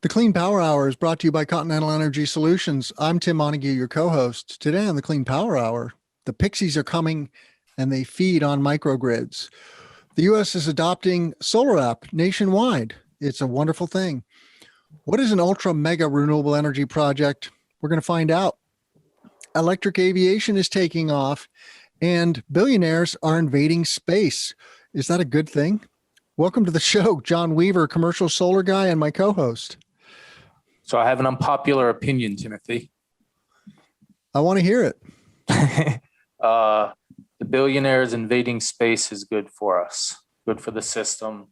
The Clean Power Hour is brought to you by Continental Energy Solutions. I'm Tim Montague, your co-host. Today on the Clean Power Hour, the Pixies are coming and they feed on microgrids. The U.S. is adopting solar app nationwide. It's a wonderful thing. What is an ultra mega renewable energy project? We're going to find out. Electric aviation is taking off and billionaires are invading space. Is that a good thing? Welcome to the show, John Weaver, commercial solar guy, and my co-host. So I have an unpopular opinion, Timothy. I want to hear it. The billionaires invading space is good for us, good for the system,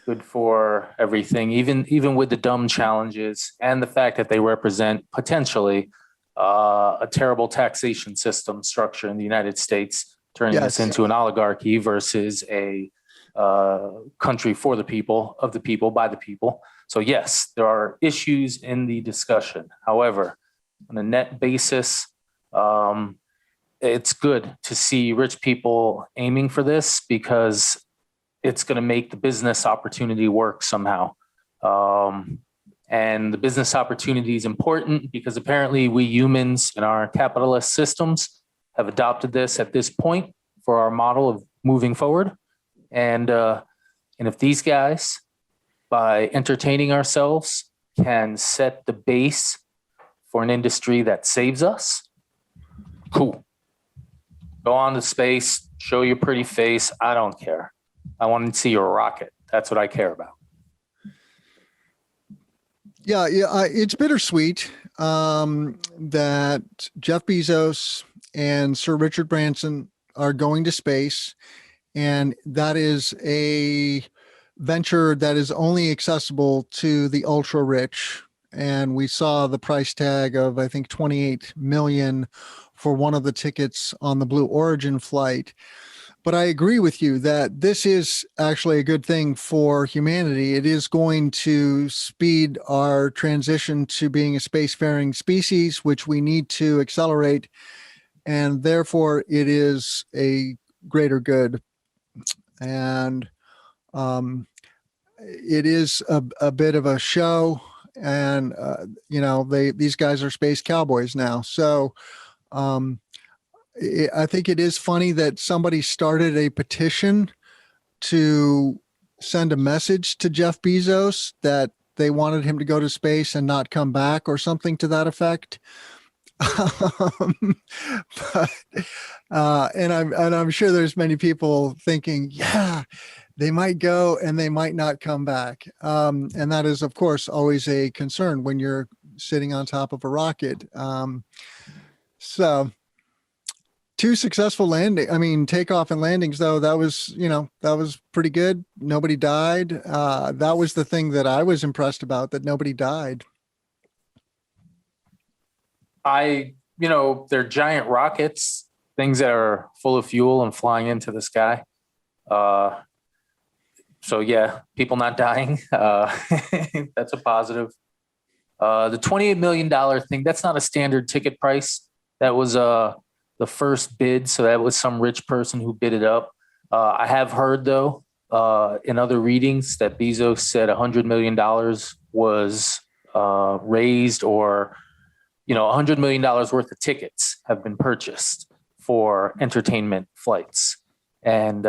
good for everything, even with the dumb challenges and the fact that they represent potentially a terrible taxation system structure in the United States, turning us into an oligarchy versus a country for the people, of the people, by the people. So yes, there are issues in the discussion. However, on a net basis, it's good to see rich people aiming for this because it's going to make the business opportunity work somehow. And the business opportunity is important because apparently we humans in our capitalist systems have adopted this at this point for our model of moving forward. And if these guys, by entertaining ourselves, can set the base for an industry that saves us, cool. Go on to space, show your pretty face. I don't care. I want to see your rocket. That's what I care about. Yeah, it's bittersweet that Jeff Bezos and Sir Richard Branson are going to space. And that is a venture that is only accessible to the ultra rich. And we saw the price tag of, I think, 28 million for one of the tickets on the Blue Origin flight. But I agree with you that this is actually a good thing for humanity. It is going to speed our transition to being a spacefaring species, which we need to accelerate. And therefore, it is a greater good. And it is a bit of a show, and these guys are space cowboys now. So I think it is funny that somebody started a petition to send a message to Jeff Bezos that they wanted him to go to space and not come back, or something to that effect. And I'm sure there's many people thinking, yeah, they might go and they might not come back. And that is, of course, always a concern when you're sitting on top of a rocket. So two successful takeoff and landings, though, that was pretty good. Nobody died. That was the thing that I was impressed about, that nobody died. They're giant rockets, things that are full of fuel and flying into the sky. So yeah, people not dying. That's a positive. The $28 million thing, that's not a standard ticket price. That was the first bid. So that was some rich person who bid it up. I have heard, though, in other readings that Bezos said $100 million was raised, or $100 million worth of tickets have been purchased for entertainment flights. And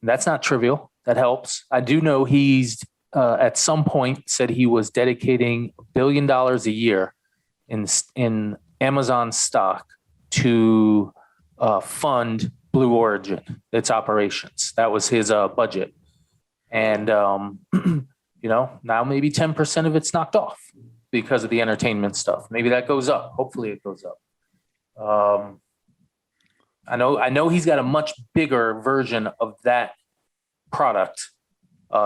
that's not trivial. That helps. I do know he's at some point said he was dedicating $1 billion a year in Amazon stock to fund Blue Origin, its operations. That was his budget. And, now maybe 10% of it's knocked off because of the entertainment stuff. Maybe that goes up. Hopefully it goes up. I know he's got a much bigger version of that product.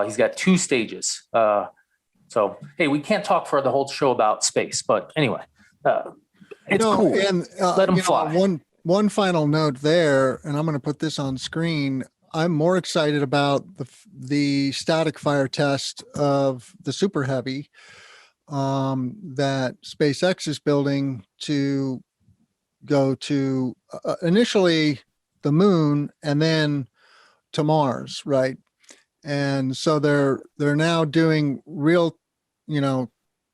He's got 2 stages. So, hey, we can't talk for the whole show about space, but anyway, it's cool. And let him fly. One final note there, and I'm going to put this on screen. I'm more excited about the static fire test of the Super Heavy that SpaceX is building to go to initially the moon and then to Mars, right? And so they're now doing real,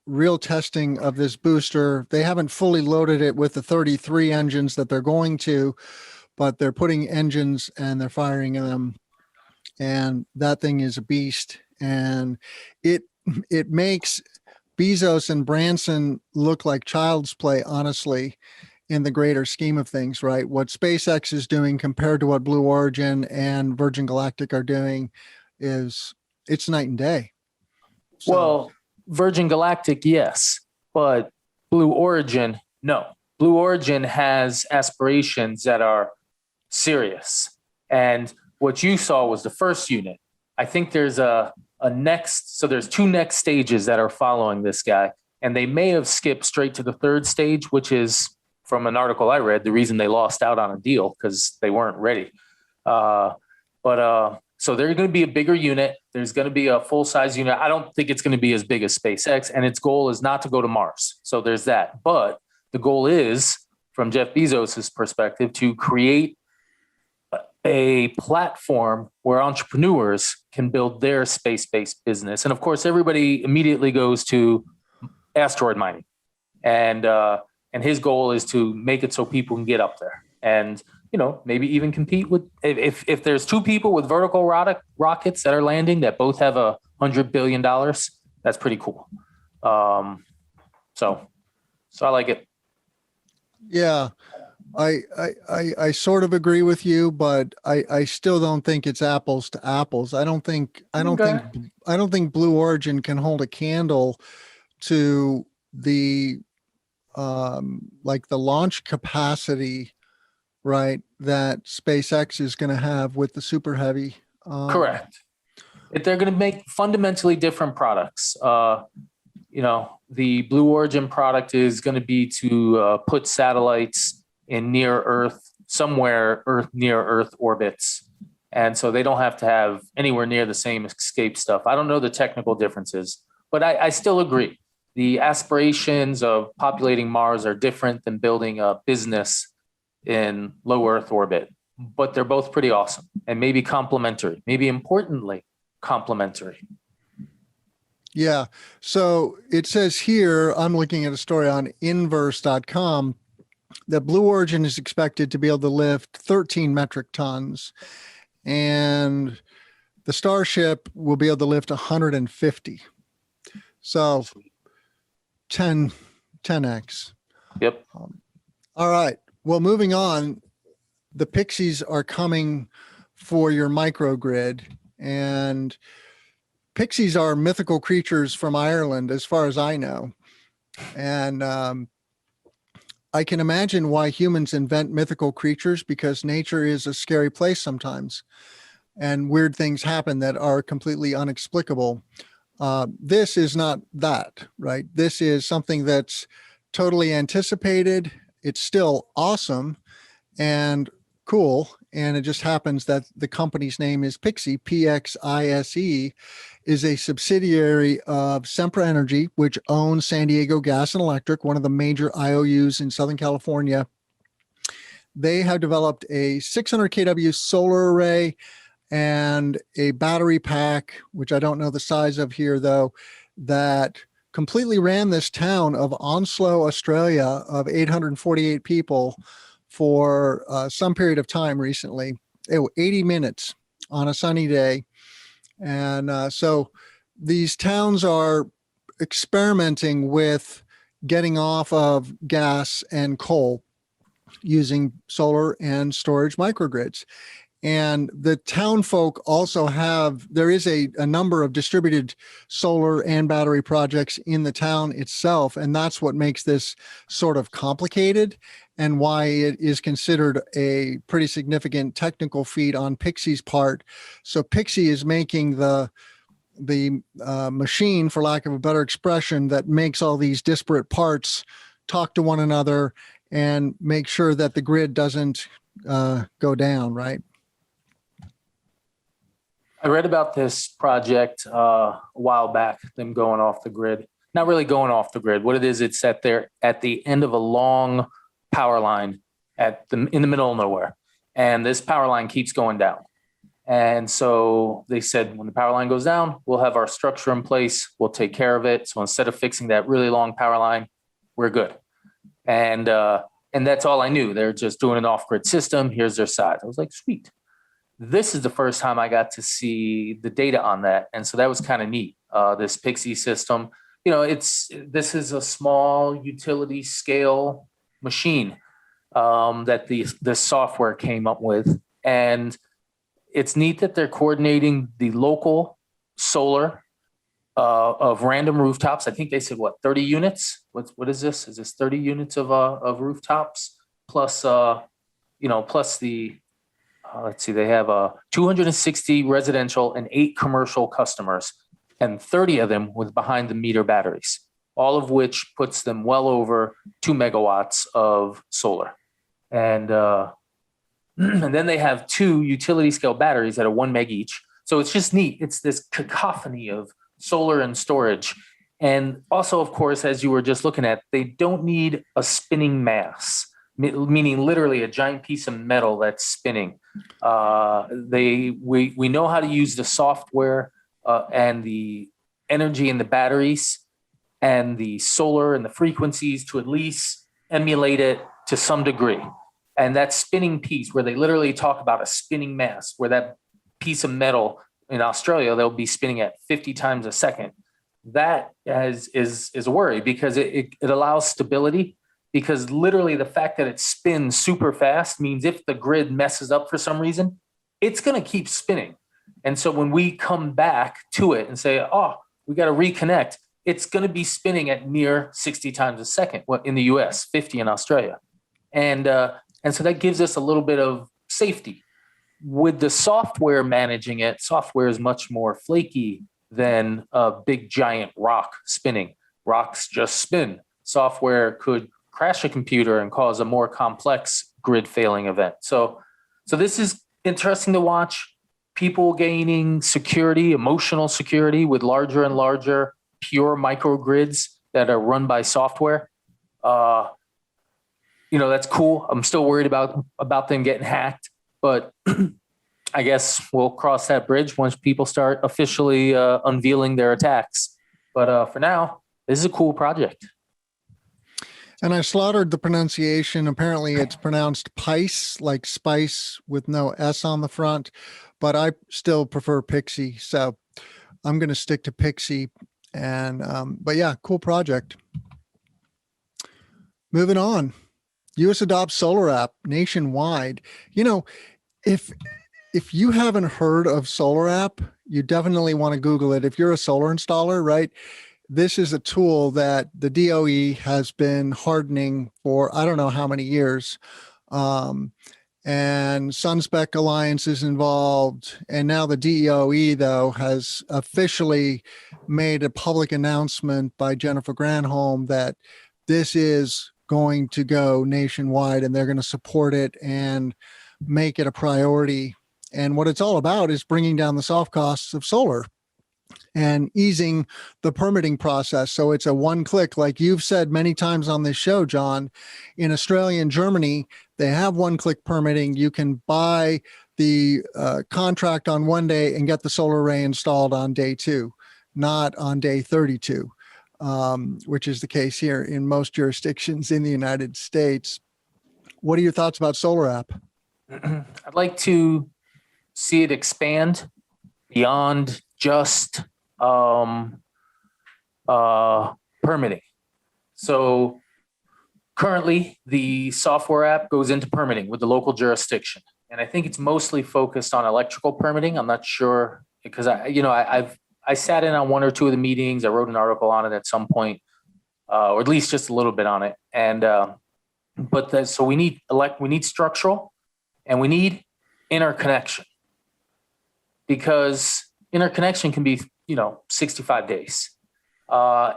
real testing of this booster. They haven't fully loaded it with the 33 engines that they're going to, but they're putting engines and they're firing them. And that thing is a beast. And it makes Bezos and Branson look like child's play, honestly, in the greater scheme of things, right? What SpaceX is doing compared to what Blue Origin and Virgin Galactic are doing it's night and day. So, Well, Virgin Galactic, yes, but Blue Origin, no. Blue Origin has aspirations that are serious. And what you saw was the first unit. I think there's a next, so there's two next stages that are following this guy. And they may have skipped straight to the third stage, which is, from an article I read, the reason they lost out on a deal because they weren't ready. So they're going to be a bigger unit. There's going to be a full-size unit. I don't think it's going to be as big as SpaceX, and its goal is not to go to Mars. So there's that. But the goal is, from Jeff Bezos's perspective, to create a platform where entrepreneurs can build their space-based business. And of course, everybody immediately goes to asteroid mining. And his goal is to make it so people can get up there. And maybe even compete with, if there's two people with vertical rockets that are landing that both have $100 billion, that's pretty cool. So I like it. Yeah, I sort of agree with you, but I still don't think it's apples to apples. I don't think Blue Origin can hold a candle to the like the launch capacity, right, that SpaceX is going to have with the Super Heavy. Correct. They're going to make fundamentally different products. The Blue Origin product is going to be to put satellites in near Earth orbits. And so they don't have to have anywhere near the same escape stuff. I don't know the technical differences, but I still agree. The aspirations of populating Mars are different than building a business in low Earth orbit, but they're both pretty awesome and maybe complementary, maybe importantly complementary. Yeah. So it says here, I'm looking at a story on inverse.com, that Blue Origin is expected to be able to lift 13 metric tons, and the Starship will be able to lift 150. So 10x. Yep. All right. Well, moving on, the Pixies are coming for your microgrid, and Pixies are mythical creatures from Ireland, as far as I know. And I can imagine why humans invent mythical creatures, because nature is a scary place sometimes, and weird things happen that are completely inexplicable. This is not that, right? This is something that's totally anticipated. It's still awesome and cool. And it just happens that the company's name is Pixie, Pxise, is a subsidiary of Sempra Energy, which owns San Diego Gas and Electric, one of the major IOUs in Southern California. They have developed a 600 kW solar array and a battery pack, which I don't know the size of here, though, that completely ran this town of Onslow, Australia, of 848 people for some period of time recently. 80 minutes on a sunny day. And so these towns are experimenting with getting off of gas and coal using solar and storage microgrids. And the town folk also there is a number of distributed solar and battery projects in the town itself. And that's what makes this sort of complicated and why it is considered a pretty significant technical feat on Pixie's part. So Pixie is making the machine, for lack of a better expression, that makes all these disparate parts talk to one another and make sure that the grid doesn't go down, right? I read about this project a while back, them going off the grid. Not really going off the grid. What it is, it's at the end of a long power line in the middle of nowhere. And this power line keeps going down. And so they said, when the power line goes down, we'll have our structure in place. We'll take care of it. So instead of fixing that really long power line, we're good. And that's all I knew. They're just doing an off-grid system. Here's their size. I was like, sweet. This is the first time I got to see the data on that. And so that was kind of neat. This Pixie system, this is a small utility scale machine that the software came up with. And it's neat that they're coordinating the local solar of random rooftops. I think they said 30 units. What is this? Is this 30 units of rooftops plus plus the let's see, they have 260 residential and 8 commercial customers, and 30 of them with behind the meter batteries, all of which puts them well over 2 megawatts of solar. And and then they have 2 utility scale batteries that are 1 meg each. So it's just neat. It's this cacophony of solar and storage. And also, of course, as you were just looking at, they don't need a spinning mass, meaning literally a giant piece of metal that's spinning. We know how to use the software and the energy in the batteries and the solar and the frequencies to at least emulate it to some degree. And that spinning piece, where they literally talk about a spinning mass, where that piece of metal in Australia, they'll be spinning at 50 times a second. That is a worry, because it allows stability, because literally the fact that it spins super fast means if the grid messes up for some reason, it's going to keep spinning. And so when we come back to it and say, we got to reconnect, it's going to be spinning at near 60 times a second in the US, 50 in Australia. And so that gives us a little bit of safety. With the software managing it, software is much more flaky than a big giant rock spinning. Rocks just spin. Software could crash a computer and cause a more complex grid failing event. So this is interesting to watch. People gaining security, emotional security, with larger and larger pure microgrids that are run by software. That's cool. I'm still worried about them getting hacked, but I guess we'll cross that bridge once people start officially unveiling their attacks. But for now, this is a cool project. And I slaughtered the pronunciation. Apparently it's pronounced Pice, like spice with no S on the front, but I still prefer Pixie. So I'm going to stick to Pixie. And, but yeah, cool project. Moving on. U.S. adopts solar app nationwide. If you haven't heard of solar app, you definitely want to Google it. If you're a solar installer, right? This is a tool that the DOE has been hardening for, I don't know how many years. And SunSpec Alliance is involved. And now the DOE, though, has officially made a public announcement by Jennifer Granholm that this is going to go nationwide, and they're going to support it and make it a priority. And what it's all about is bringing down the soft costs of solar and easing the permitting process. So it's a one click, like you've said many times on this show, John. In Australia and Germany, they have one click permitting. You can buy the contract on one day and get the solar array installed on day 2, not on day 32, which is the case here in most jurisdictions in the United States. What are your thoughts about solar app? I'd like to see it expand beyond just permitting. So currently the software app goes into permitting with the local jurisdiction. And I think it's mostly focused on electrical permitting. I'm not sure, because I sat in on 1 or 2 of the meetings. I wrote an article on it at some point, or at least just a little bit on it. And, so we need structural, and we need interconnection, because interconnection can be, 65 days.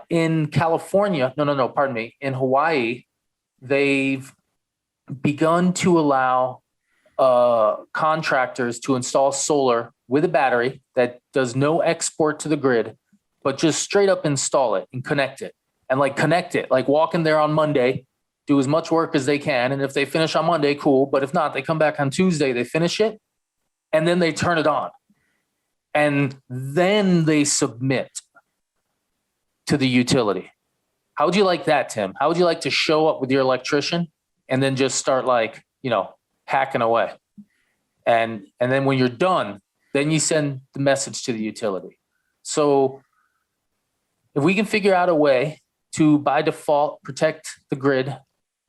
In California, in Hawaii, they've begun to allow contractors to install solar with a battery that does no export to the grid, but just straight up install it and connect it. And like walk in there on Monday, do as much work as they can. And if they finish on Monday, cool. But if not, they come back on Tuesday, they finish it. and then they turn it on. And then they submit to the utility. How would you like that, Tim? How would you like to show up with your electrician and then just start like, hacking away? And then when you're done, then you send the message to the utility. So if we can figure out a way to, by default, protect the grid,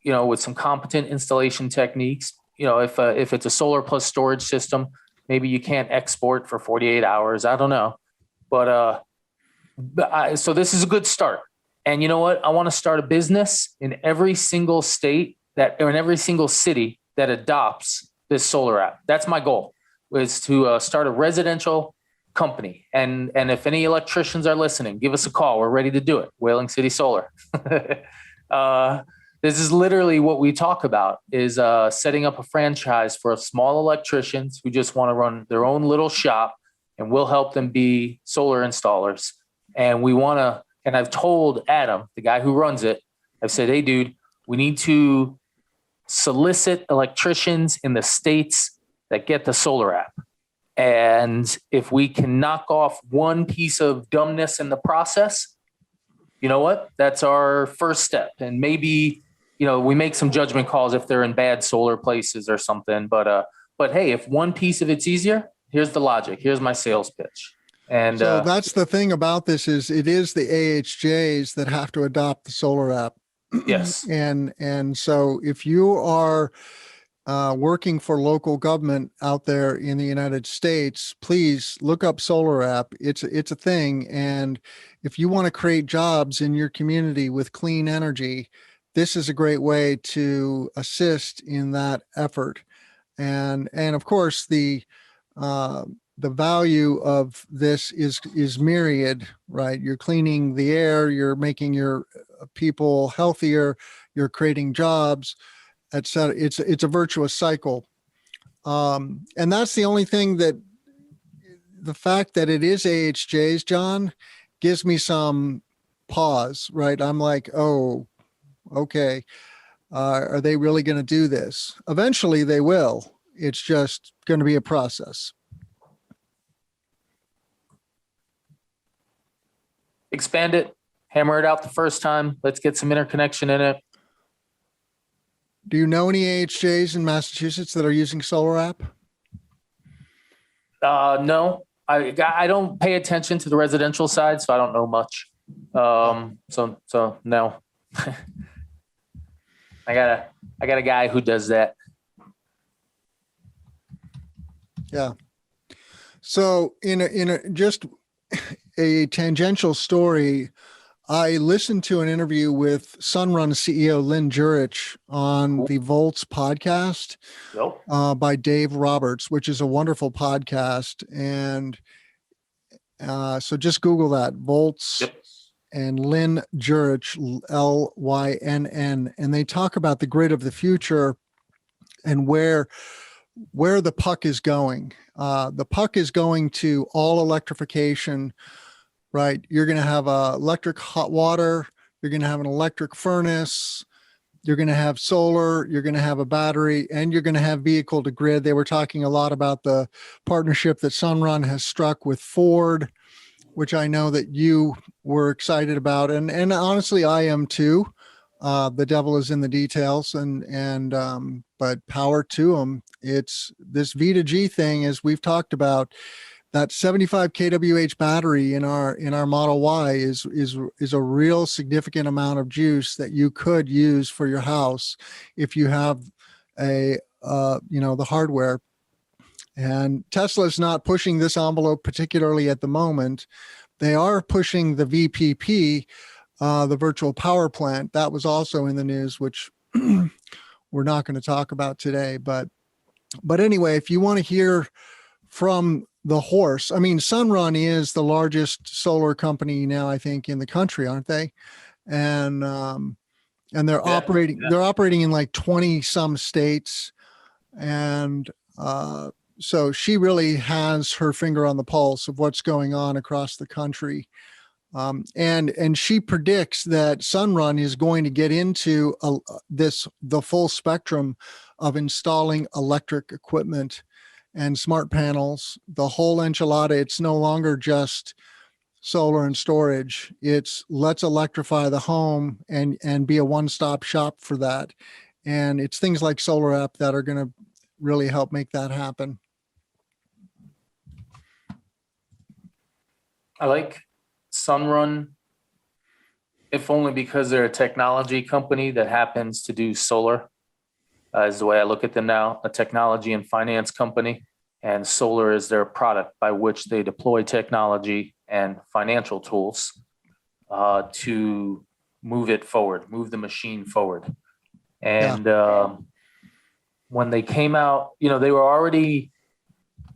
with some competent installation techniques, if it's a solar plus storage system, maybe you can't export for 48 hours. I don't know. So this is a good start. And you know what? I want to start a business in every single state or in every single city that adopts this solar app. That's my goal, is to start a residential company. And if any electricians are listening, give us a call. We're ready to do it. Whaling City Solar. This is literally what we talk about, is setting up a franchise for small electricians who just want to run their own little shop, and we'll help them be solar installers. And we want to, and I've told Adam, the guy who runs it, I've said, hey, dude, we need to solicit electricians in the states that get the solar app. And if we can knock off one piece of dumbness in the process, you know what? That's our first step. And maybe, we make some judgment calls if they're in bad solar places or something. But hey, if one piece of it's easier, here's the logic. Here's my sales pitch. And so that's the thing about this, is it is the AHJs that have to adopt the solar app. Yes. And so if you are working for local government out there in the United States, please look up solar app. It's a thing. And if you want to create jobs in your community with clean energy, this is a great way to assist in that effort. And of course, the value of this is myriad, right? You're cleaning the air, you're making your people healthier, you're creating jobs, etc. It's a virtuous cycle. And that's the only thing that the fact that it is AHJs, John, gives me some pause, right? I'm like, oh, okay. Are they really going to do this? Eventually they will. It's just going to be a process. Expand it, hammer it out the first time. Let's get some interconnection in it. Do you know any AHJs in Massachusetts that are using solar app? No, I don't pay attention to the residential side, so I don't know much. So no. I got a guy who does that. Yeah. So in a just a tangential story, I listened to an interview with Sunrun CEO Lynn Jurich on the Volts podcast by Dave Roberts, which is a wonderful podcast. And so just Google that, Volts. Yep. And Lynn Jurich, Lynn, and they talk about the grid of the future and where the puck is going. The puck is going to all electrification, right? You're going to have electric hot water. You're going to have an electric furnace. You're going to have solar. You're going to have a battery, and you're going to have vehicle to grid. They were talking a lot about the partnership that Sunrun has struck with Ford, which I know that you were excited about. And honestly, I am too. The devil is in the details, but power to them. It's this V2G thing, as we've talked about, that 75 kWh battery in our Model Y is a real significant amount of juice that you could use for your house if you have the hardware. And Tesla's not pushing this envelope particularly at the moment. They are pushing the VPP, the virtual power plant. That was also in the news, which we're not going to talk about today. But anyway, if you want to hear from the horse, I mean, Sunrun is the largest solar company now, I think, in the country, aren't they? And they're operating in like 20 some states. And so she really has her finger on the pulse of what's going on across the country. And she predicts that Sunrun is going to get into the full spectrum of installing electric equipment. and smart panels, the whole enchilada. It's no longer just solar and storage. It's let's electrify the home and be a one-stop shop for that. And it's things like Solar App that are going to really help make that happen. I like Sunrun, if only because they're a technology company that happens to do solar, is the way I look at them now, a technology and finance company. And solar is their product by which they deploy technology and financial tools to move it forward, move the machine forward. And when they came out, they were already,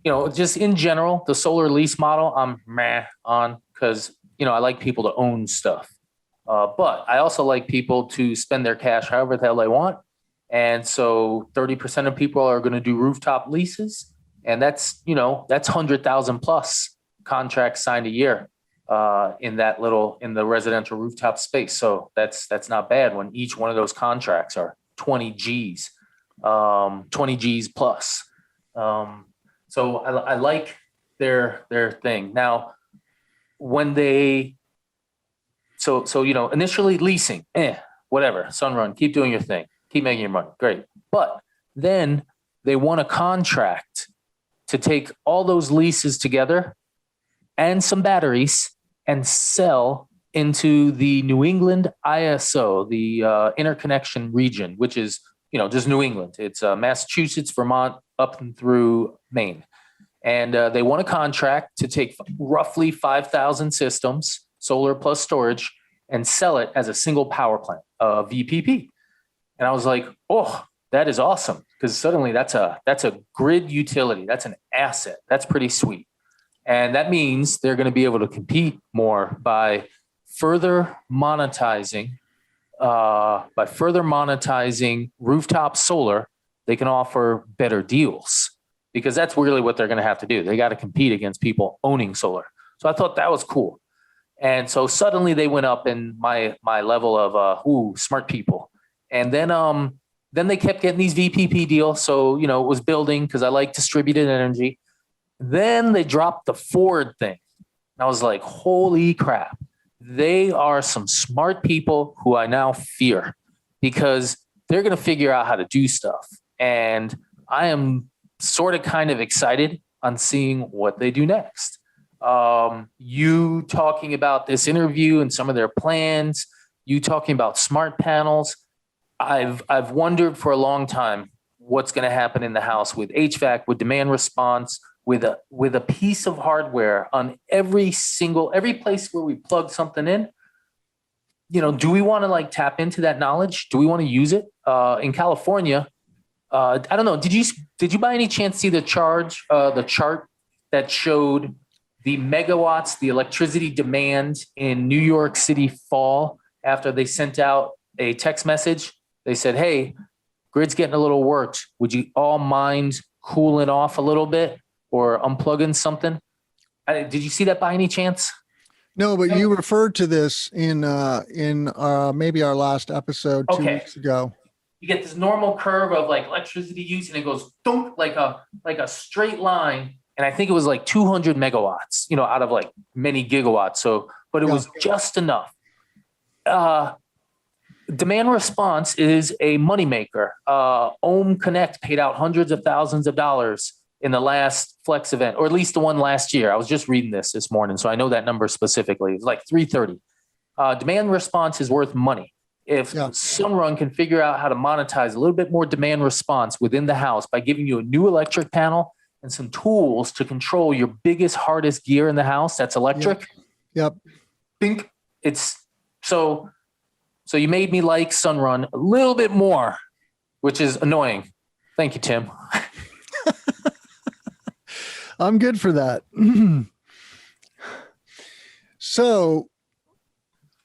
just in general, the solar lease model, I'm meh on because, I like people to own stuff. But I also like people to spend their cash however the hell they want. And so 30% of people are going to do rooftop leases. And that's 100,000 plus contracts signed a year in the residential rooftop space. So that's not bad when each one of those contracts are 20 G's, 20 G's plus. So I like their thing. Now, when they, initially leasing, whatever, Sunrun, keep doing your thing, keep making your money, great. But then they won a contract to take all those leases together and some batteries and sell into the New England ISO, the interconnection region, which is, just New England. It's Massachusetts, Vermont, up and through Maine. And they won a contract to take roughly 5,000 systems, solar plus storage, and sell it as a single power plant, VPP. And I was like, oh, that is awesome. Because suddenly that's a grid utility. That's an asset. That's pretty sweet. And that means they're going to be able to compete more by further monetizing rooftop solar. They can offer better deals because that's really what they're going to have to do. They got to compete against people owning solar. So I thought that was cool. And so suddenly they went up in my level of smart people. And then they kept getting these VPP deals. So, it was building because I like distributed energy. Then they dropped the Ford thing. And I was like, holy crap. They are some smart people who I now fear because they're going to figure out how to do stuff. And I am sort of kind of excited on seeing what they do next. You talking about this interview and some of their plans, you talking about smart panels. I've wondered for a long time what's going to happen in the house with HVAC, with demand response, with a piece of hardware on every place where we plug something in. Do we want to tap into that knowledge? Do we want to use it? In California, I don't know. Did you by any chance see the chart that showed the megawatts, the electricity demand in New York City fall after they sent out a text message? They said, hey, grid's getting a little worked. Would you all mind cooling off a little bit or unplugging something? Did you see that by any chance? No, but you referred to this in maybe our last episode 2 weeks ago. You get this normal curve of electricity use and it goes dunk like a straight line. And I think it was 200 megawatts, out of many gigawatts. So, but it was just enough. Demand response is a moneymaker. Ohm Connect paid out hundreds of thousands of dollars in the last Flex event, or at least the one last year. I was just reading this morning, so I know that number specifically. It's like 330. Demand response is worth money. If Sunrun can figure out how to monetize a little bit more demand response within the house by giving you a new electric panel and some tools to control your biggest, hardest gear in the house that's electric. Yep. Think it's so you made me like Sunrun a little bit more, which is annoying. Thank you, Tim. I'm good for that. So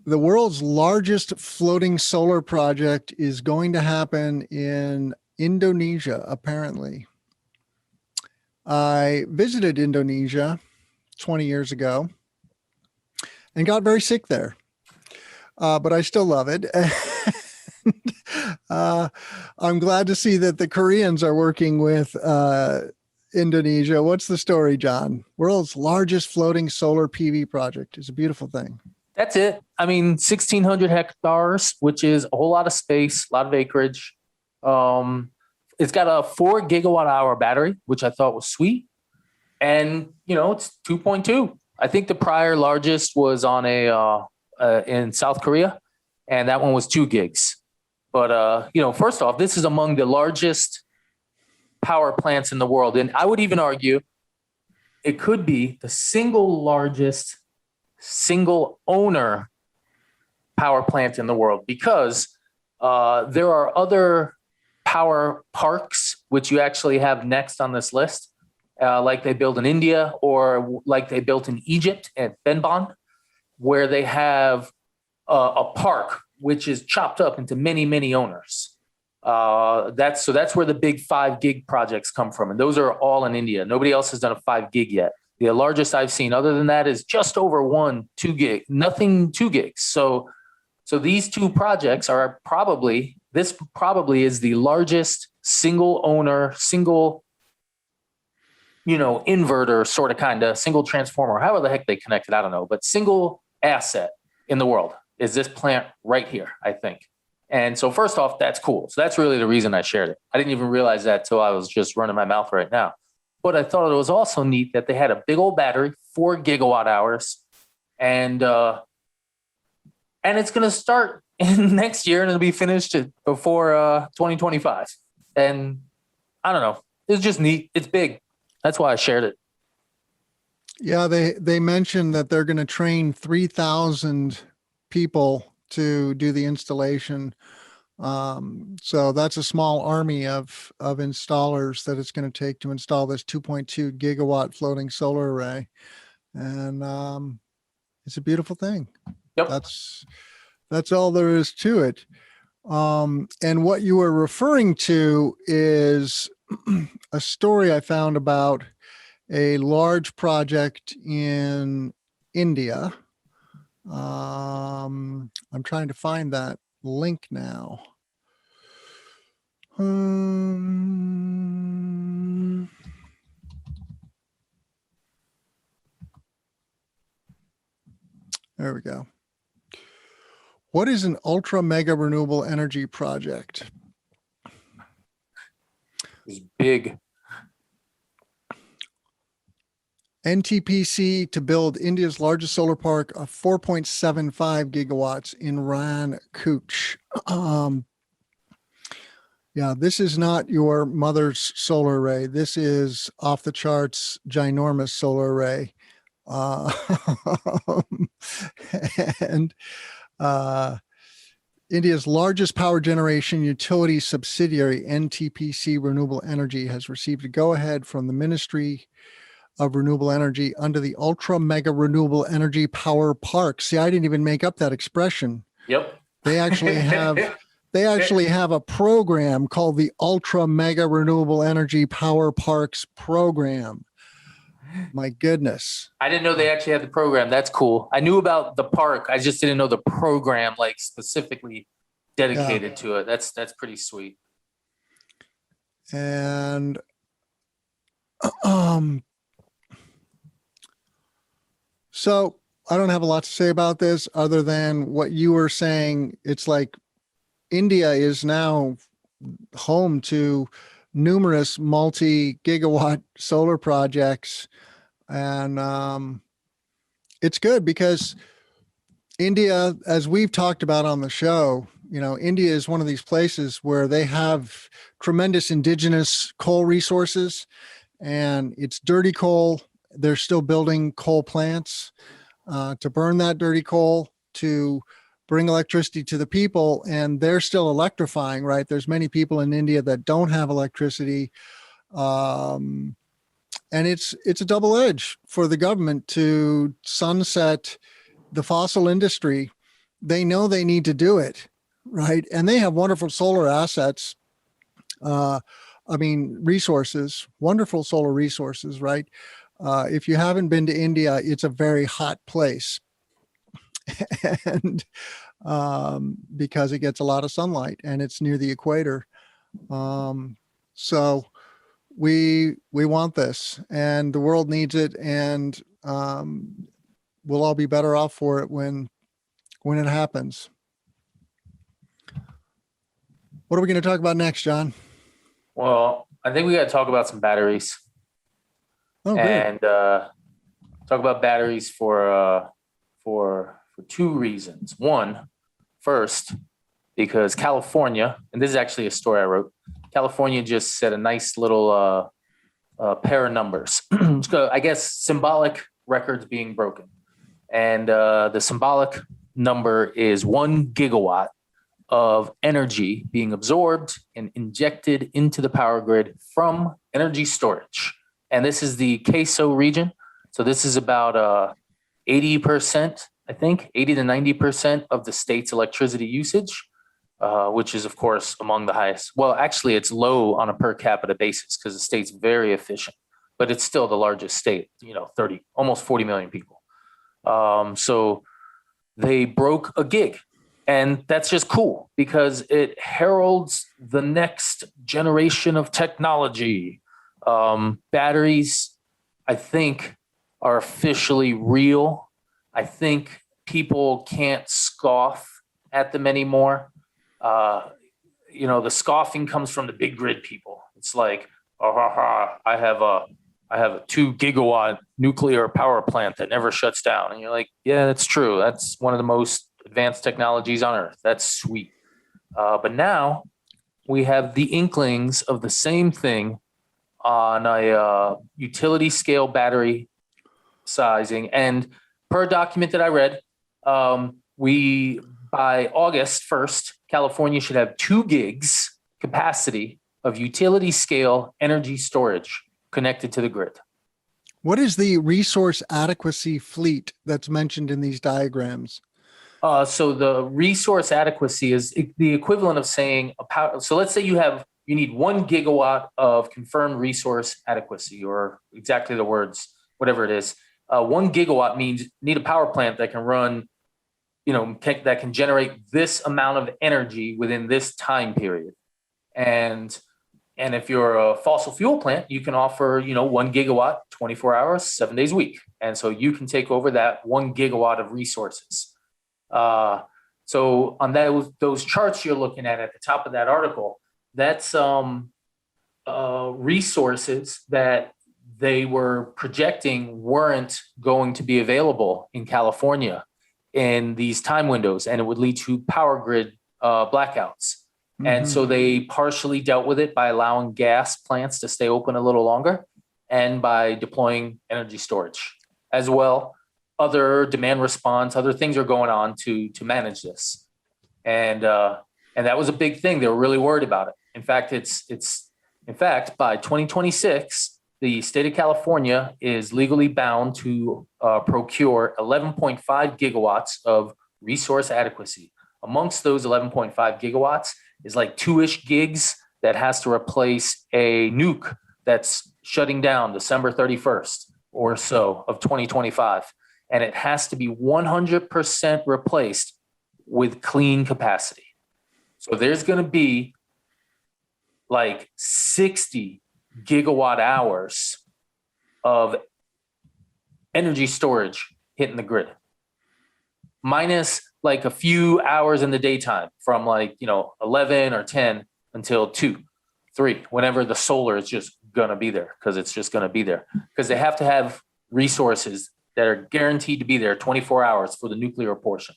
the world's largest floating solar project is going to happen in Indonesia, apparently. I visited Indonesia 20 years ago and got very sick there. But I still love it. I'm glad to see that the Koreans are working with Indonesia. What's the story, John? World's largest floating solar PV project. It's a beautiful thing. That's it. I mean, 1,600 hectares, which is a whole lot of space, a lot of acreage. It's got a 4 gigawatt hour battery, which I thought was sweet. And, it's 2.2. I think the prior largest was on in South Korea, and that one was 2 gigs. But, first off, this is among the largest power plants in the world. And I would even argue it could be the single largest single owner power plant in the world, because there are other power parks, which you actually have next on this list, like they built in India or like they built in Egypt at Benban, where they have a park which is chopped up into many, many owners. That's where the big 5 gig projects come from. And those are all in India. Nobody else has done a 5 gig yet. The largest I've seen other than that is just over 2 gig, nothing 2 gigs. So these 2 projects are probably is the largest single owner, single, inverter sort of kind of single transformer, however the heck they connect it. I don't know, but single asset in the world is this plant right here, I think. And so first off, that's cool. So that's really the reason I shared it. I didn't even realize that till I was just running my mouth right now. But I thought it was also neat that they had a big old battery, 4 gigawatt hours, and it's going to start in next year and it'll be finished before 2025. And I don't know. It's just neat. It's big. That's why I shared it. Yeah, they mentioned that they're going to train 3,000 people to do the installation. So that's a small army of installers that it's going to take to install this 2.2 gigawatt floating solar array. And it's a beautiful thing. Yep. That's all there is to it. And what you were referring to is a story I found about a large project in India. I'm trying to find that link now. There we go. What is an ultra mega renewable energy project? It's big. NTPC to build India's largest solar park of 4.75 gigawatts in Ran Kuch. Yeah, this is not your mother's solar array. This is off the charts, ginormous solar array. And India's largest power generation utility subsidiary, NTPC Renewable Energy, has received a go-ahead from the Ministry of Renewable Energy under the Ultra Mega Renewable Energy Power Park. See, I didn't even make up that expression. Yep. They actually have a program called the Ultra Mega Renewable Energy Power Parks Program. My goodness. I didn't know they actually had the program. That's cool. I knew about the park. I just didn't know the program, like specifically dedicated to it. That's pretty sweet. And so I don't have a lot to say about this other than what you were saying. It's like India is now home to numerous multi-gigawatt solar projects. And it's good because India, as we've talked about on the show, India is one of these places where they have tremendous indigenous coal resources, and it's dirty coal. They're still building coal plants to burn that dirty coal to bring electricity to the people, and they're still electrifying, right? There's many people in India that don't have electricity. And it's a double edge for the government to sunset the fossil industry. They know they need to do it, right? And they have wonderful solar assets. Resources, wonderful solar resources, right? If you haven't been to India, it's a very hot place. And because it gets a lot of sunlight and it's near the equator. So we want this, and the world needs it, and we'll all be better off for it when it happens. What are we going to talk about next, John? Well, I think we got to talk about some batteries. Oh, good. And talk about batteries for two reasons. One, first, because California, and this is actually a story I wrote, California just set a nice little pair of numbers. I guess symbolic records being broken. And the symbolic number is 1 gigawatt of energy being absorbed and injected into the power grid from energy storage. And this is the CAISO region. So this is about 80%, I think, 80 to 90% of the state's electricity usage, which is, of course, among the highest. Well, actually, it's low on a per capita basis because the state's very efficient, but it's still the largest state, 30, almost 40 million people. So they broke a gig. And that's just cool because it heralds the next generation of technology. Batteries, I think, are officially real. I think people can't scoff at them anymore. The scoffing comes from the big grid people. It's like, I have a 2 gigawatt nuclear power plant that never shuts down. And you're like, yeah, that's true. That's one of the most advanced technologies on Earth. That's sweet. But now we have the inklings of the same thing on a utility scale battery sizing. And per document that I read, by August 1st, California should have 2 gigs capacity of utility scale energy storage connected to the grid. What is the resource adequacy fleet that's mentioned in these diagrams? So the resource adequacy is the equivalent of saying so let's say you need 1 gigawatt of confirmed resource adequacy, or exactly the words, whatever it is. 1 gigawatt means you need a power plant that can run, that can generate this amount of energy within this time period. And if you're a fossil fuel plant, you can offer, 1 gigawatt, 24 hours, 7 days a week. And so you can take over that 1 gigawatt of resources. So on those charts you're looking at the top of that article, that's resources that they were projecting weren't going to be available in California in these time windows, and it would lead to power grid blackouts. Mm-hmm. And so they partially dealt with it by allowing gas plants to stay open a little longer and by deploying energy storage as well. Other demand response, other things are going on to manage this. And that was a big thing. They were really worried about it. In fact, by 2026, the state of California is legally bound to procure 11.5 gigawatts of resource adequacy. Amongst those 11.5 gigawatts is like 2-ish gigs that has to replace a nuke that's shutting down December 31st or so of 2025. And it has to be 100% replaced with clean capacity. So there's going to be like 60 gigawatt hours of energy storage hitting the grid, minus like a few hours in the daytime from 11 or 10 until 2, 3, whenever the solar is just going to be there, because it's just going to be there, because they have to have resources that are guaranteed to be there 24 hours for the nuclear portion.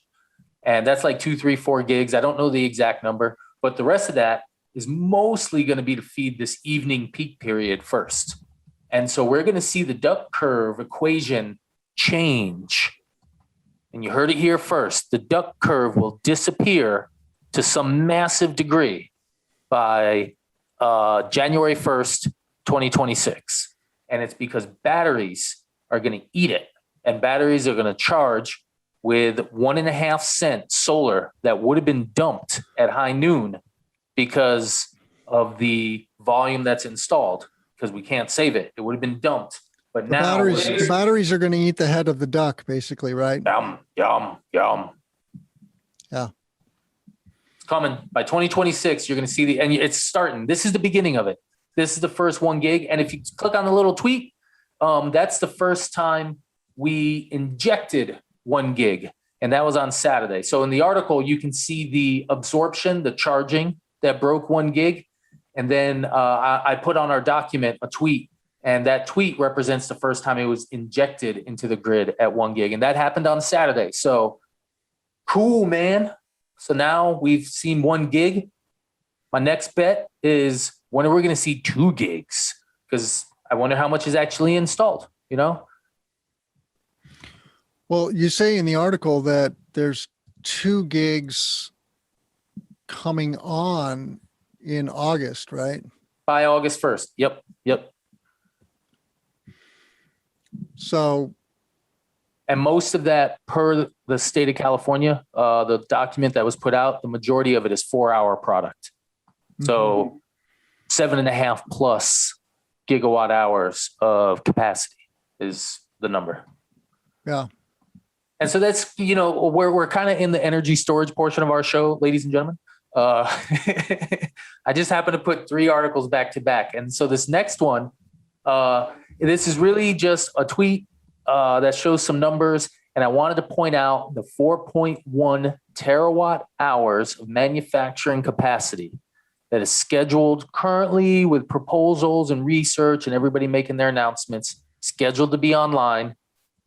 And that's like 2, 3, 4 gigs. I don't know the exact number, but the rest of that is mostly going to be to feed this evening peak period first. And so we're going to see the duck curve equation change. And you heard it here first. The duck curve will disappear to some massive degree by January 1st, 2026. And it's because batteries are going to eat it. And batteries are going to charge with 1.5 cent solar that would have been dumped at high noon because of the volume that's installed, because we can't save it. It would have been dumped. But now the batteries are going to eat the head of the duck, basically, right? Yum, yum, yum. Yeah. It's coming. By 2026, you're going to see and it's starting. This is the beginning of it. this is the first 1 gig. And if you click on the little tweet, that's the first time we injected 1 gig. And that was on Saturday. So in the article, you can see the absorption, the charging that broke 1 gig. And then I put on our document a tweet, and that tweet represents the first time it was injected into the grid at 1 gig. And that happened on Saturday. So cool, man. So now we've seen 1 gig. My next bet is, when are we going to see 2 gigs? Because I wonder how much is actually installed, you know? Well, you say in the article that there's 2 gigs coming on in August, right? By August 1st. Yep. So, and most of that, per the state of California, the document that was put out, the majority of it is 4-hour product. So 7.5 plus gigawatt hours of capacity is the number. Yeah. And so that's, you know, we're kind of in the energy storage portion of our show, ladies and gentlemen. I just happened to put 3 articles back to back. And so this next one, this is really just a tweet that shows some numbers. And I wanted to point out the 4.1 terawatt hours of manufacturing capacity that is scheduled currently, with proposals and research and everybody making their announcements, scheduled to be online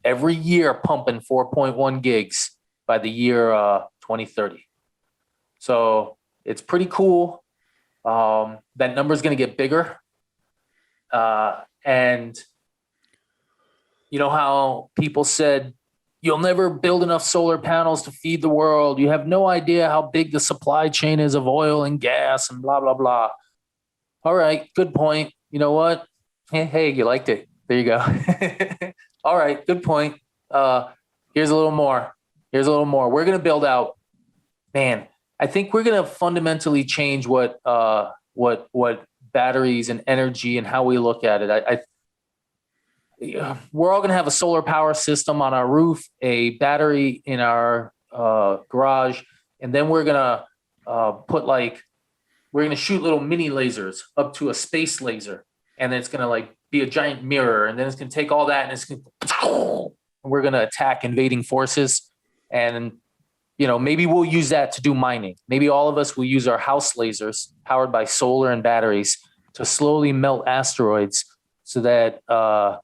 every year, pumping 4.1 gigs by the year 2030. So it's pretty cool. That number is going to get bigger. And you know how people said, you'll never build enough solar panels to feed the world. You have no idea how big the supply chain is of oil and gas and blah, blah, blah. All right, good point. You know what? Hey, you liked it. There you go. All right, good point. Here's a little more. We're going to build out, man, I think we're going to fundamentally change what batteries and energy and how we look at it. We're all going to have a solar power system on our roof, a battery in our garage, and then we're going to shoot little mini lasers up to a space laser, and then it's going to like be a giant mirror, and then it's going to take all that and it's going to, we're going to attack invading forces. And you know, maybe we'll use that to do mining. Maybe all of us will use our house lasers powered by solar and batteries to slowly melt asteroids so that the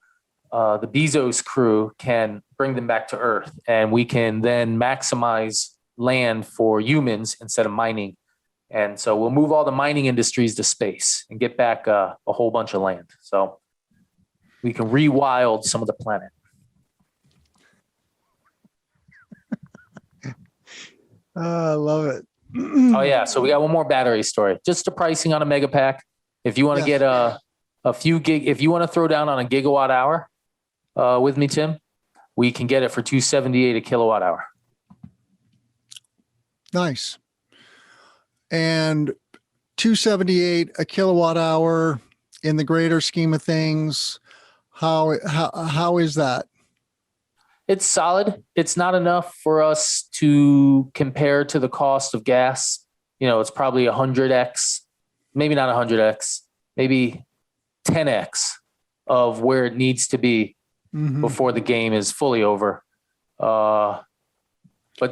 Bezos crew can bring them back to Earth, and we can then maximize land for humans instead of mining. And so we'll move all the mining industries to space and get back a whole bunch of land. So we can rewild some of the planet. I love it. Oh yeah. So we got one more battery story. Just the pricing on a mega pack. If you want to get a few gig, if you want to throw down on a gigawatt hour with me, Tim, we can get it for $278 a kilowatt hour. Nice. And $278 a kilowatt hour in the greater scheme of things, how is that? It's solid. It's not enough for us to compare to the cost of gas. You know, it's probably 100x, maybe not 100x, maybe 10x of where it needs to be before the game is fully over. But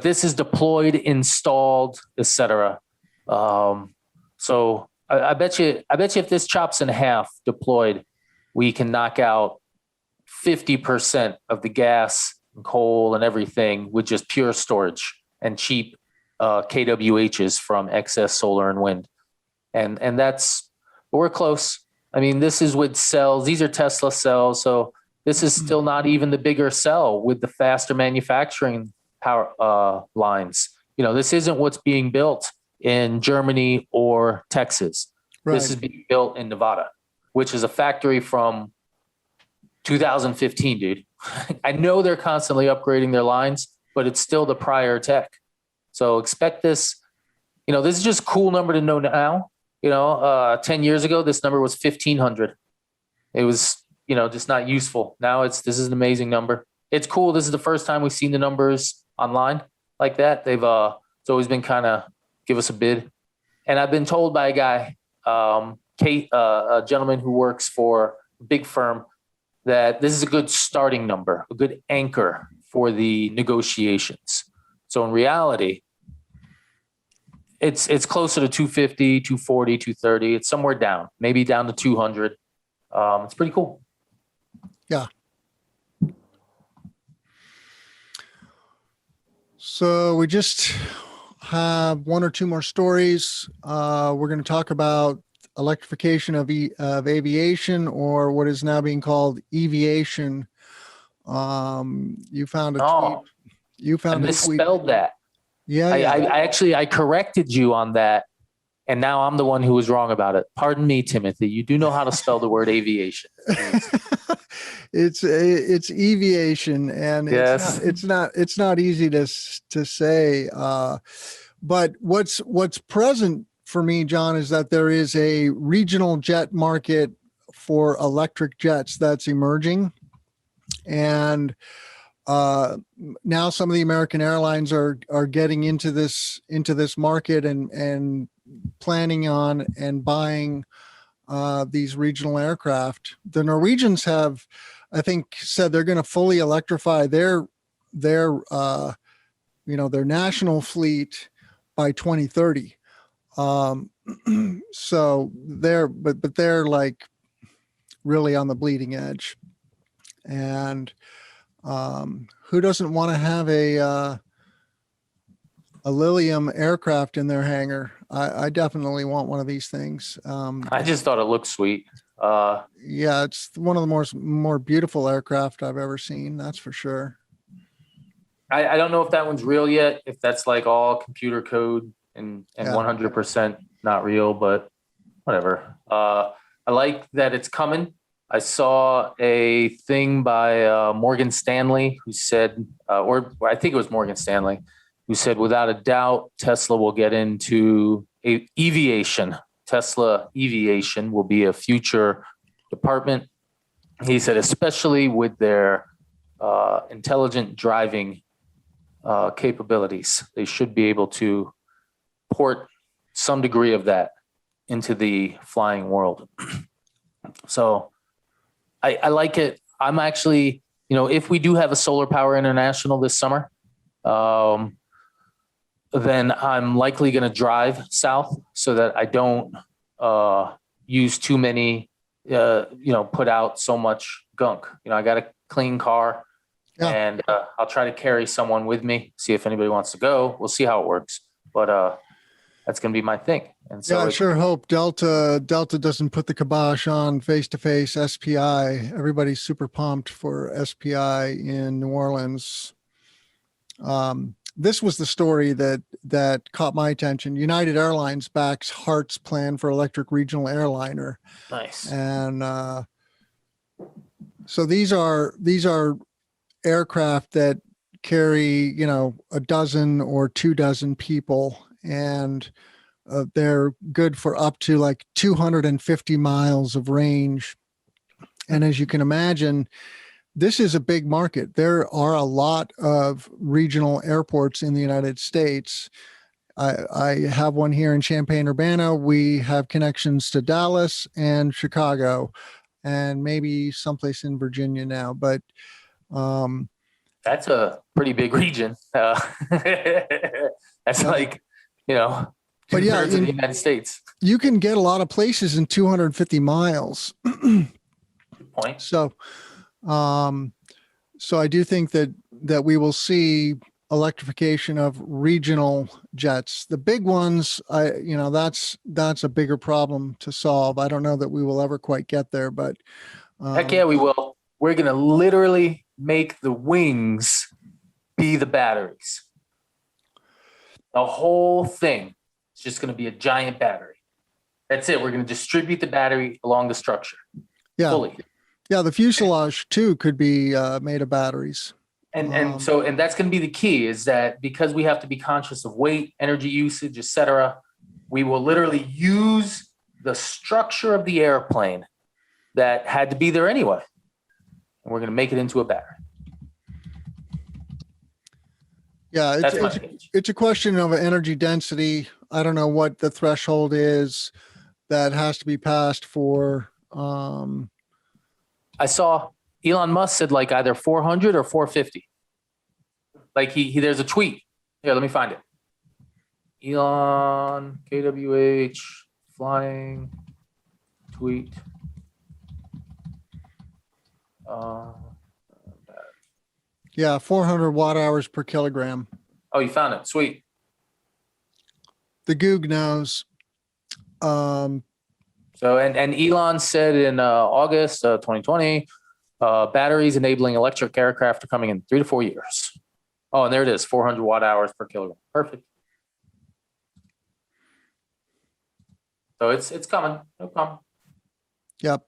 this is deployed, installed, etc. So I bet you if this chops in half deployed, we can knock out 50% of the gas and coal and everything with just pure storage and cheap KWHs from excess solar and wind. And that's, we're close. I mean, this is with cells. These are Tesla cells. So this is still not even the bigger cell with the faster manufacturing power lines. You know, this isn't what's being built in Germany or Texas. Right. This is being built in Nevada, which is a factory from 2015, dude. I know they're constantly upgrading their lines, but it's still the prior tech. So expect this. You know, this is just a cool number to know now. You know, 10 years ago, this number was 1,500. It was, you know, just not useful. Now this is an amazing number. It's cool. This is the first time we've seen the numbers online like that. They've, it's always been kind of give us a bid. And I've been told by a guy, a gentleman who works for a big firm that this is a good starting number, a good anchor for the negotiations. So in reality, it's closer to 250, 240, 230. It's somewhere down, maybe down to 200. It's pretty cool. Yeah. So we just have one or two more stories. We're going to talk about electrification of aviation, or what is now being called Aviation. You found a tweet. You found I a tweet. misspelled that. Yeah, I corrected you on that, and now I'm the one who was wrong about it. Pardon me, Timothy. You do know how to spell the word aviation. It's Aviation, and Yes. it's not easy to say. But what's present for me, John, is that there is a regional jet market for electric jets that's emerging, and now some of the American airlines are getting into this market and planning on and buying these regional aircraft. The Norwegians have, I think, said they're going to fully electrify their national fleet by 2030. So they're like really on the bleeding edge. And who doesn't want to have a Lilium aircraft in their hangar? I definitely want one of these things. I just thought it looked sweet. Yeah, it's one of the more beautiful aircraft I've ever seen. That's for sure. I don't know if that one's real yet, if that's like all computer code and 100% not real, but whatever. I like that it's coming. I saw a thing by Morgan Stanley who said, or I think it was Morgan Stanley, who said, without a doubt, Tesla will get into aviation. Tesla Aviation will be a future department. He said, especially with their intelligent driving capabilities, they should be able to port some degree of that into the flying world. So I like it. I'm actually, if we do have a Solar Power International this summer, then I'm likely going to drive south so that I don't use too many, put out so much gunk. I got a clean car, and I'll try to carry someone with me, see if anybody wants to go. We'll see how it works. But that's going to be my thing. And so I sure hope Delta doesn't put the kibosh on face-to-face SPI. Everybody's super pumped for SPI in New Orleans. This was the story that caught my attention. United Airlines backs Hart's plan for electric regional airliner. Nice. And so these are aircraft that carry, a dozen or 24 people, and they're good for up to like 250 miles of range. And as you can imagine, this is a big market. There are a lot of regional airports in the United States. I have one here in Champaign-Urbana. We have connections to Dallas and Chicago, and maybe someplace in Virginia now. But that's a pretty big region. That's like, but yeah, two-thirds of the United States. You can get a lot of places in 250 miles. Good point. So I do think that we will see electrification of regional jets. The big ones, that's a bigger problem to solve. I don't know that we will ever quite get there, but heck yeah, we will. We're going to literally make the wings be the batteries. The whole thing is just going to be a giant battery. That's it. We're going to distribute the battery along the structure. Yeah. Fully. Yeah, the fuselage too could be made of batteries. And that's going to be the key, is that because we have to be conscious of weight, energy usage, et cetera, we will literally use the structure of the airplane that had to be there anyway. And we're going to make it into a battery. Yeah, it's a question of energy density. I don't know what the threshold is. that has to be passed for. I saw Elon Musk said like either 400 or 450. Like he there's a tweet. Here, let me find it. Elon KWH flying tweet. Yeah, 400 watt hours per kilogram. Oh, you found it. Sweet. The Goog knows. So and Elon said in August 2020, batteries enabling electric aircraft are coming in 3 to 4 years. Oh, and there it is, 400 watt hours per kilogram. Perfect. So it's coming. It'll come. Yep.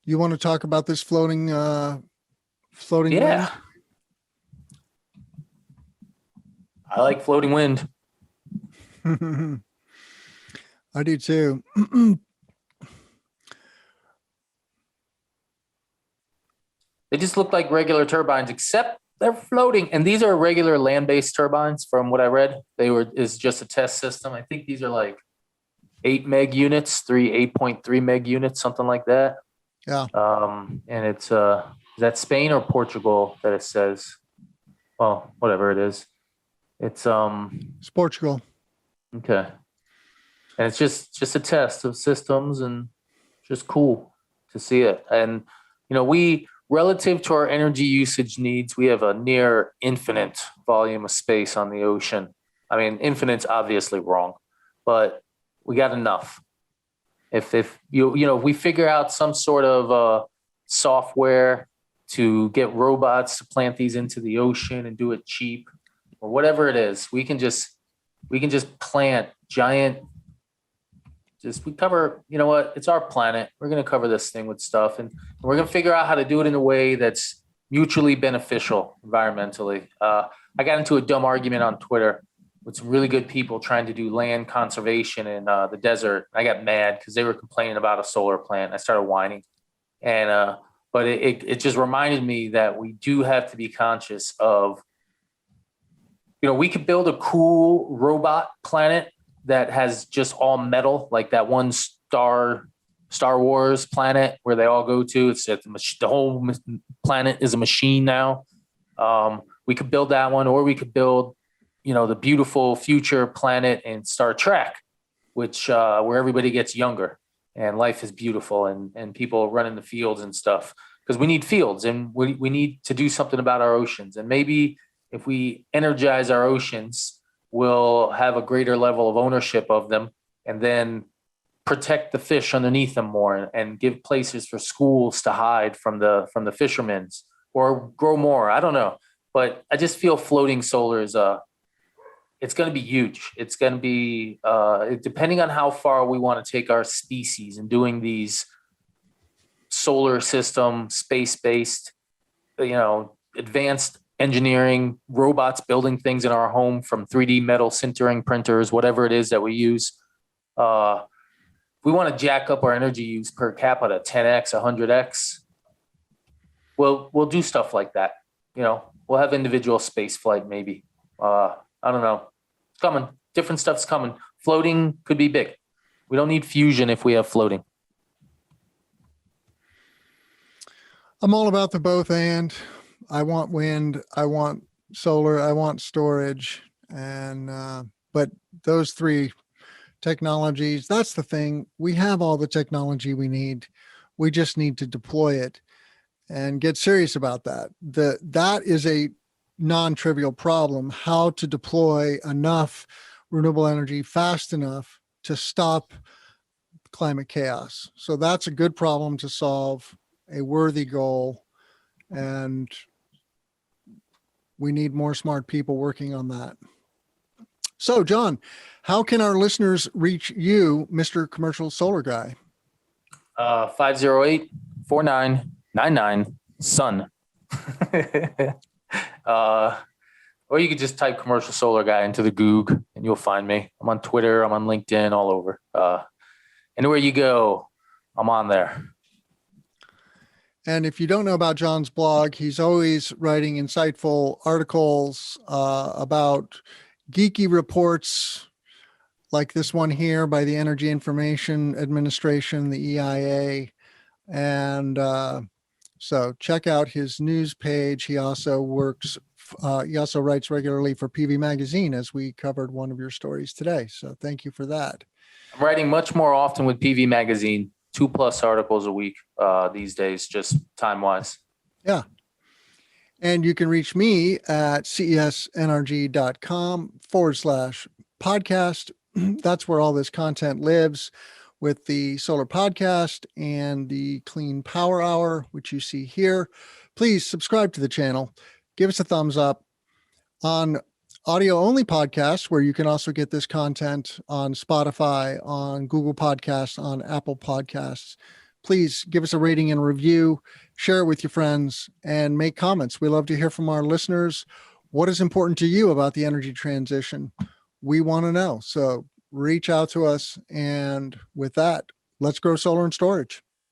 You want to talk about this floating Yeah. wind? I like floating wind. I do too. They just look like regular turbines, except they're floating. And these are regular land-based turbines from what I read. Is just a test system. I think these are like 8 meg units, 8.3 meg units, something like that. Yeah. And it's is that Spain or Portugal that it says? Well, whatever it is. It's Portugal. okay. And it's just a test of systems and just cool to see it. And we relative to our energy usage needs, we have a near infinite volume of space on the ocean. I mean, infinite's obviously wrong, but we got enough. If we figure out some sort of software to get robots to plant these into the ocean and do it cheap or whatever it is, we can just plant giant. We cover, you know what? It's our planet. We're going to cover this thing with stuff, and we're going to figure out how to do it in a way that's mutually beneficial environmentally. I got into a dumb argument on Twitter with some really good people trying to do land conservation in the desert. I got mad because they were complaining about a solar plant. I started whining, and but it just reminded me that we do have to be conscious of, we could build a cool robot planet that has just all metal, like that one Star Wars planet where they all go to. It's the whole planet is a machine now. We could build that one, or we could build, the beautiful future planet in Star Trek, which where everybody gets younger and life is beautiful and people run in the fields and stuff, because we need fields and we need to do something about our oceans. And maybe if we energize our oceans, we'll have a greater level of ownership of them, and then protect the fish underneath them more and give places for schools to hide from the fishermen, or grow more. I don't know, but I just feel floating solar is it's going to be huge. It's going to be depending on how far we want to take our species in doing these solar system, space-based, advanced engineering, robots building things in our home from 3D metal sintering printers, whatever it is that we use. We want to jack up our energy use per capita 10x, 100x. We'll do stuff like that. We'll have individual space flight maybe. I don't know. It's coming. Different stuff's coming. Floating could be big. We don't need fusion if we have floating. I'm all about the both and. I want wind, I want solar, I want storage, and but those three technologies, that's the thing. We have all the technology we need. We just need to deploy it and get serious about that. That is a non-trivial problem, how to deploy enough renewable energy fast enough to stop climate chaos. So that's a good problem to solve, a worthy goal, and we need more smart people working on that. So, John, how can our listeners reach you, Mr. Commercial Solar Guy? 508-4999 sun. Or you could just type Commercial Solar Guy into the Goog and you'll find me. I'm on Twitter, I'm on LinkedIn, all over. Anywhere you go, I'm on there. And if you don't know about John's blog, he's always writing insightful articles about geeky reports like this one here by the Energy Information Administration, the EIA. And so check out his news page. He also writes regularly for PV Magazine, as we covered one of your stories today. So thank you for that. I'm writing much more often with PV Magazine, 2+ articles a week these days, just time-wise. Yeah. And you can reach me at cesnrg.com/podcast. That's where all this content lives, with the solar podcast and the clean power hour, which you see here. Please subscribe to the channel. Give us a thumbs up. On audio only podcasts, where you can also get this content on Spotify, on Google Podcasts, on Apple Podcasts, please give us a rating and review, share it with your friends, and make comments. We love to hear from our listeners. What is important to you about the energy transition? We want to know. So reach out to us. And with that, let's grow solar and storage.